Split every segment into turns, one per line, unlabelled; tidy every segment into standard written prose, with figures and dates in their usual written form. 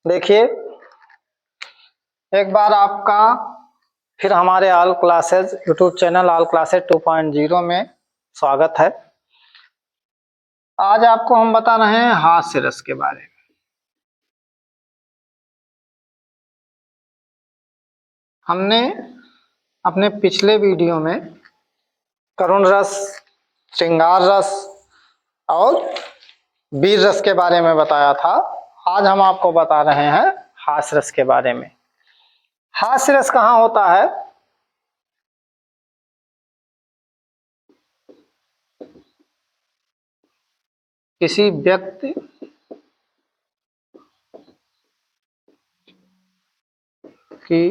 देखिए, एक बार आपका फिर हमारे all classes YouTube channel all classes 2.0 में स्वागत है। आज आपको हम बता रहे हैं हास्य रस के बारे में। हमने अपने पिछले वीडियो में करुण रस, श्रृंगार रस और वीर रस के बारे में बताया था। आज हम आपको बता रहे हैं हास्य रस के बारे में। हास्य रस कहाँ होता है? किसी व्यक्ति की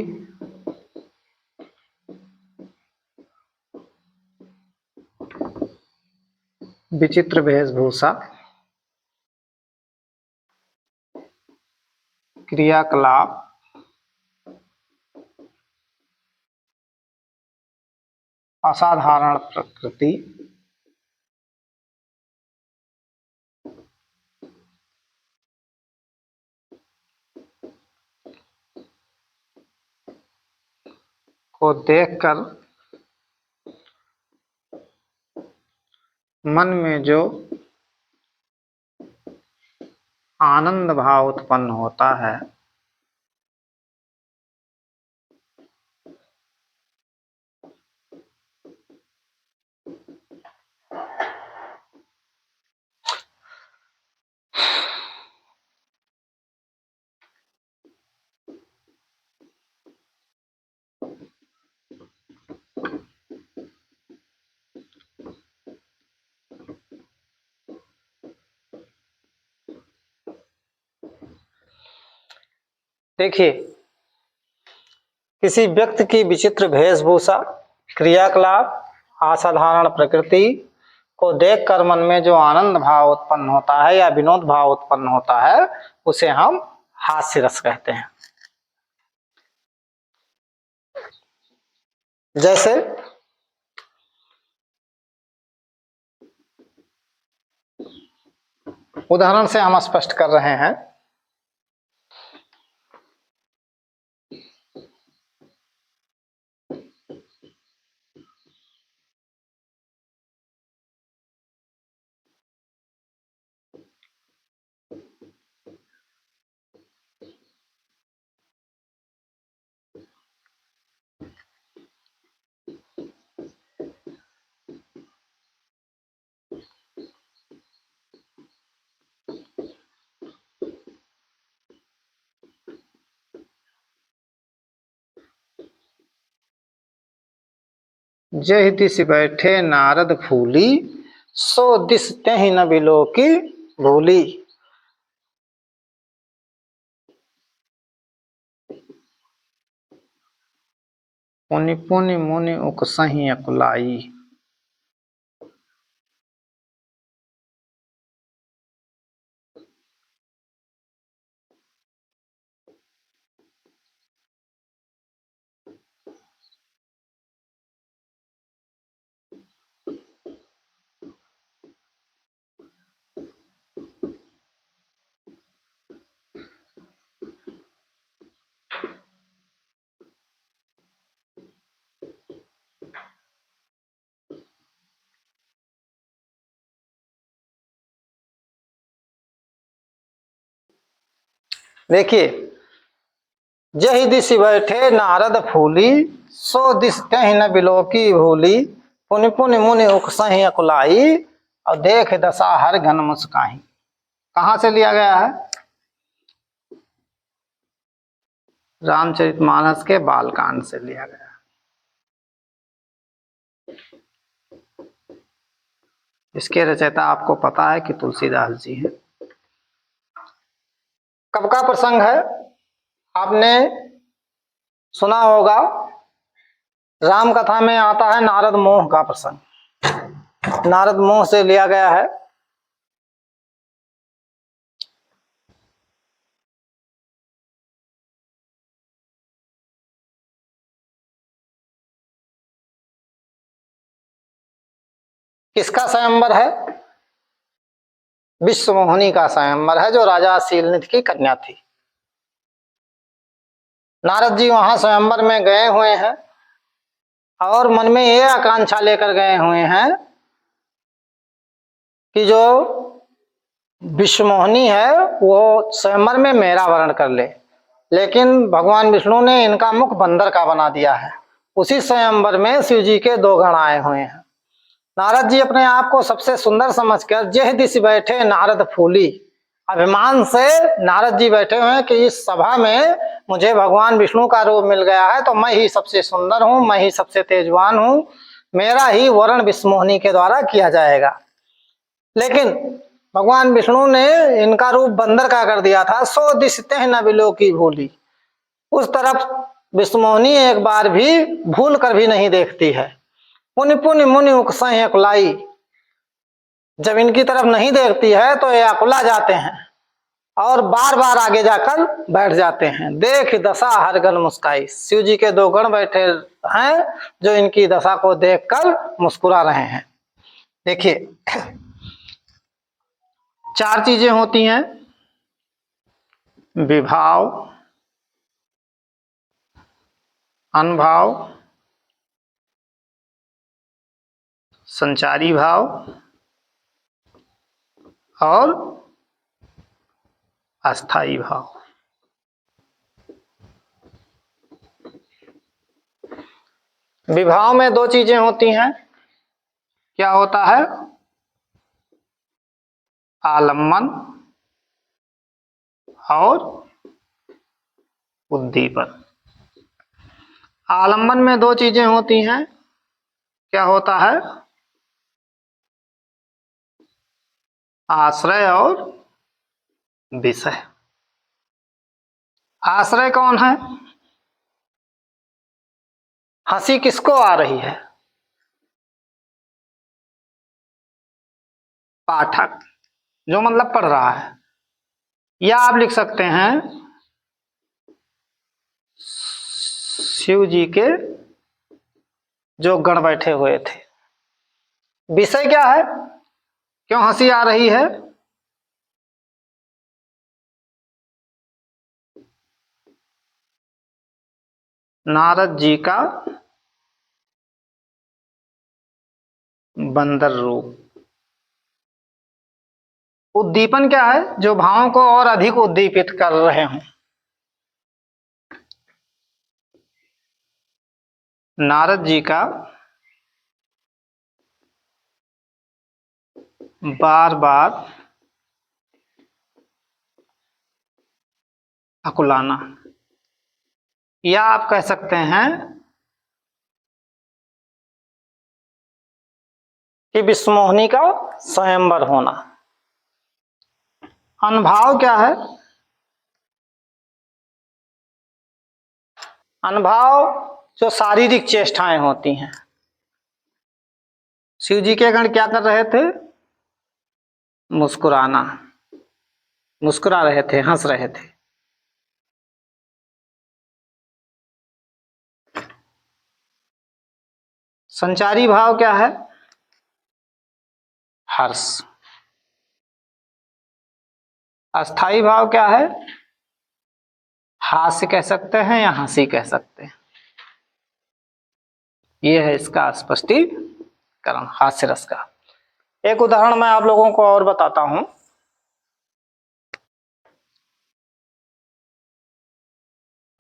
विचित्र वेशभूषा, क्रियाकलाप, असाधारण प्रकृति, को देखकर मन में जो आनंद भाव उत्पन्न होता है, देखिए, किसी व्यक्ति की विचित्र वेशभूषा, क्रियाकलाप, असाधारण प्रकृति को देखकर मन में जो आनंद भाव उत्पन्न होता है या विनोद भाव उत्पन्न होता है, उसे हम हास्य रस कहते हैं। जैसे उदाहरण से हम स्पष्ट कर रहे हैं। जहि दिस बैठे नारद फूली, सो दिस त्यहि न बिलोकी भूली। पुनि पुनि मुनि उकसहि अकुलाई। देखिए, जहि दिस बैठे नारद फूली, सो दिस त्यहि न बिलोकी भूली। पुनि पुनि मुनि उकसहि अकुलाई, और देख दशा हर घन मुस्काही। कहाँ से लिया गया है? रामचरितमानस के बालकांड से लिया गया है। इसके रचयिता आपको पता है कि तुलसीदास जी हैं। कब का प्रसंग है? आपने सुना होगा, राम कथा में आता है नारद मोह का प्रसंग। नारद मोह से लिया गया है। किसका स्वयंवर है? विश्वमोहिनी का स्वयंवर है, जो राजा शीलनिधि की कन्या थी। नारद जी वहां स्वयंवर में गए हुए हैं और मन में ये आकांक्षा लेकर गए हुए हैं कि जो विश्वमोहिनी है वो स्वयंवर में मेरा वर्ण कर ले। लेकिन भगवान विष्णु ने इनका मुख बंदर का बना दिया है। उसी स्वयंवर में शिव जी के दो गण आए हुए हैं। नारद जी अपने आप को सबसे सुंदर समझकर जेह दिश बैठे नारद फूली, अभिमान से नारद जी बैठे हुए हैं कि इस सभा में मुझे भगवान विष्णु का रूप मिल गया है तो मैं ही सबसे सुंदर हूं, मैं ही सबसे तेजवान हूं, मेरा ही वर्ण विश्वमोहिनी के द्वारा किया जाएगा। लेकिन भगवान विष्णु ने इनका रूप बंदर का कर दिया था। सो दिस तेह न बिलो की भूली, उस तरफ विश्वमोहिनी एक बार भी भूल कर भी नहीं देखती है। पुनि पुनि मुनि उकसाई अकुलाई, जब इनकी तरफ नहीं देखती है तो ये अकुला जाते हैं और बार बार आगे जाकर बैठ जाते हैं। देख दशा हर गण मुस्काई, शिव जी के दो गण बैठे हैं जो इनकी दशा को देखकर मुस्कुरा रहे हैं। देखिए, चार चीजें होती हैं: विभाव, अनुभाव, संचारी भाव और अस्थाई भाव। विभाव में दो चीजें होती हैं। क्या होता है? आलम्बन और उद्दीपन। आलम्बन में दो चीजें होती हैं। क्या होता है? आश्रय और विषय। आश्रय कौन है? हंसी किसको आ रही है? पाठक, जो मतलब पढ़ रहा है। या आप लिख सकते हैं शिव जी के जो गण बैठे हुए थे। विषय क्या है? क्यों हंसी आ रही है? नारद जी का बंदर रूप। उद्दीपन क्या है? जो भावों को और अधिक उद्दीपित कर रहे हों। नारद जी का बार बार अकुलाना, या आप कह सकते हैं कि विश्वमोहिनी का स्वयंवर होना। अनुभाव क्या है? अनुभाव जो शारीरिक चेष्टाएं होती हैं। शिव जी के गण क्या कर रहे थे? मुस्कुराना, मुस्कुरा रहे थे, हंस रहे थे। संचारी भाव क्या है? हर्ष। अस्थाई भाव क्या है? हास्य कह सकते हैं या हंसी कह सकते हैं। ये है इसका स्पष्टीकरण हास्य रस का। एक उदाहरण मैं आप लोगों को और बताता हूं।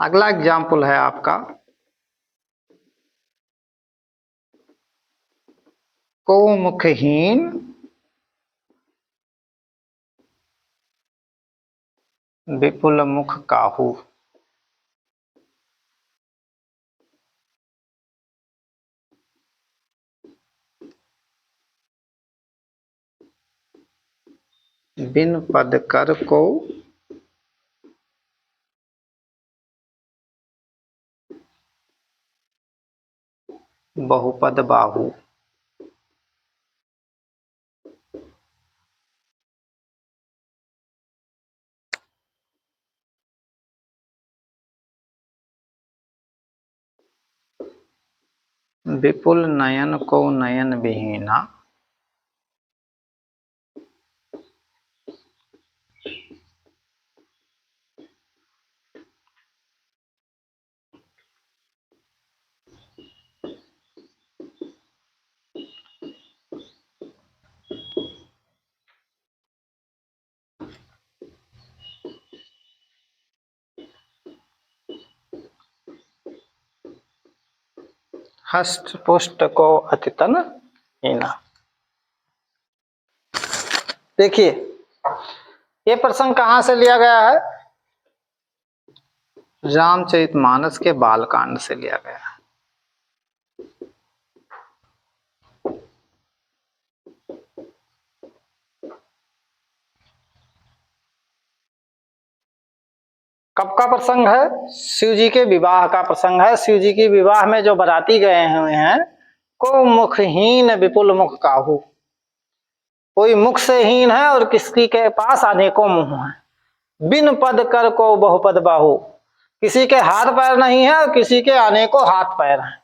अगला एग्जाम्पल है आपका, को मुखहीन विपुल मुख काहू। बिन पद कर को बहुपद बाहु। विपुल नयन को नयन विहीना, हष्ट पुष्ट को अतितन हीना। देखिए ये प्रसंग कहाँ से लिया गया है? रामचरितमानस के बालकांड से लिया गया है। कब का प्रसंग है? शिव जी के विवाह का प्रसंग है। शिव जी के विवाह में जो बाराती गए हुए हैं, को मुखहीन विपुल मुख काहू, कोई मुख से हीन है और किसी के पास अनेकों मुंह हैं। बिन पद कर को बहुपद बाहु, किसी के हाथ पैर नहीं है और किसी के अनेकों हाथ पैर हैं।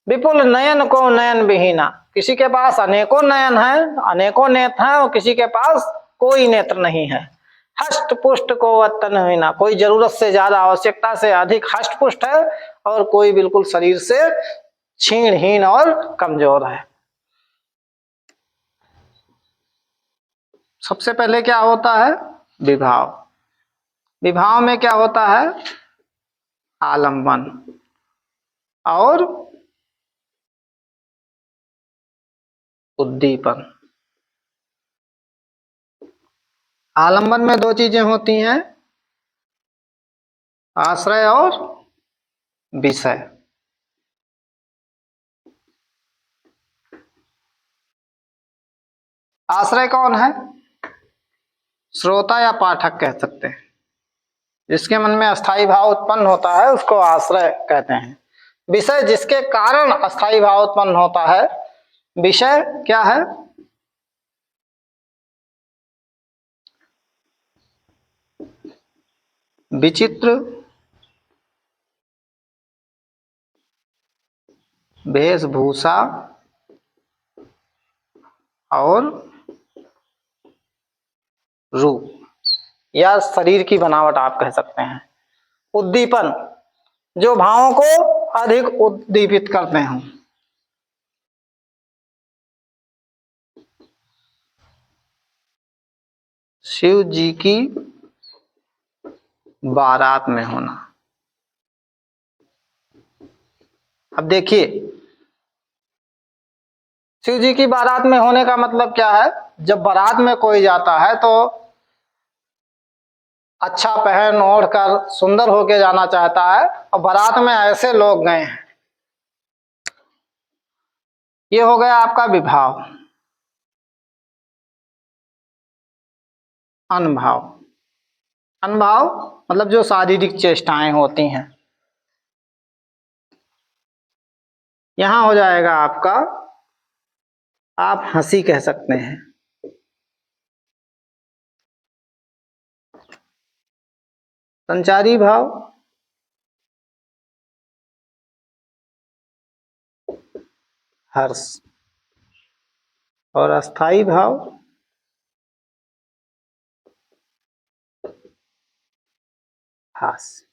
विपुल नयन को नयन विहीना, किसी के पास अनेकों नयन हैं, अनेकों नेत्र हैं और किसी के पास कोई नेत्र नहीं है। हष्ट पुष्ट को अतनहीना, कोई जरूरत से ज्यादा आवश्यकता से अधिक हष्ट पुष्ट है और कोई बिल्कुल शरीर से क्षीणहीन और कमजोर है। सबसे पहले क्या होता है? विभाव। विभाव में क्या होता है? आलंबन और उद्दीपन। आलंबन में दो चीजें होती हैं, आश्रय और विषय। आश्रय कौन है? श्रोता या पाठक कह सकते हैं। जिसके मन में अस्थाई भाव उत्पन्न होता है उसको आश्रय कहते हैं। विषय जिसके कारण अस्थाई भाव उत्पन्न होता है, विषय क्या है? विचित्र वेशभूषा और रूप या शरीर की बनावट आप कह सकते हैं। उद्दीपन, जो भावों को अधिक उद्दीपित करते हों। शिव जी की बारात में होना। अब देखिए शिव जी की बारात में होने का मतलब क्या है? जब बारात में कोई जाता है तो अच्छा पहन ओढ़ कर सुंदर होके जाना चाहता है, और बारात में ऐसे लोग गए हैं। ये हो गया आपका विभाव। अनभाव, अनभाव मतलब जो शारीरिक चेष्टाएं होती हैं। यहां हो जाएगा आपका, आप हंसी कह सकते हैं। संचारी भाव हर्ष और अस्थाई भाव हास्य।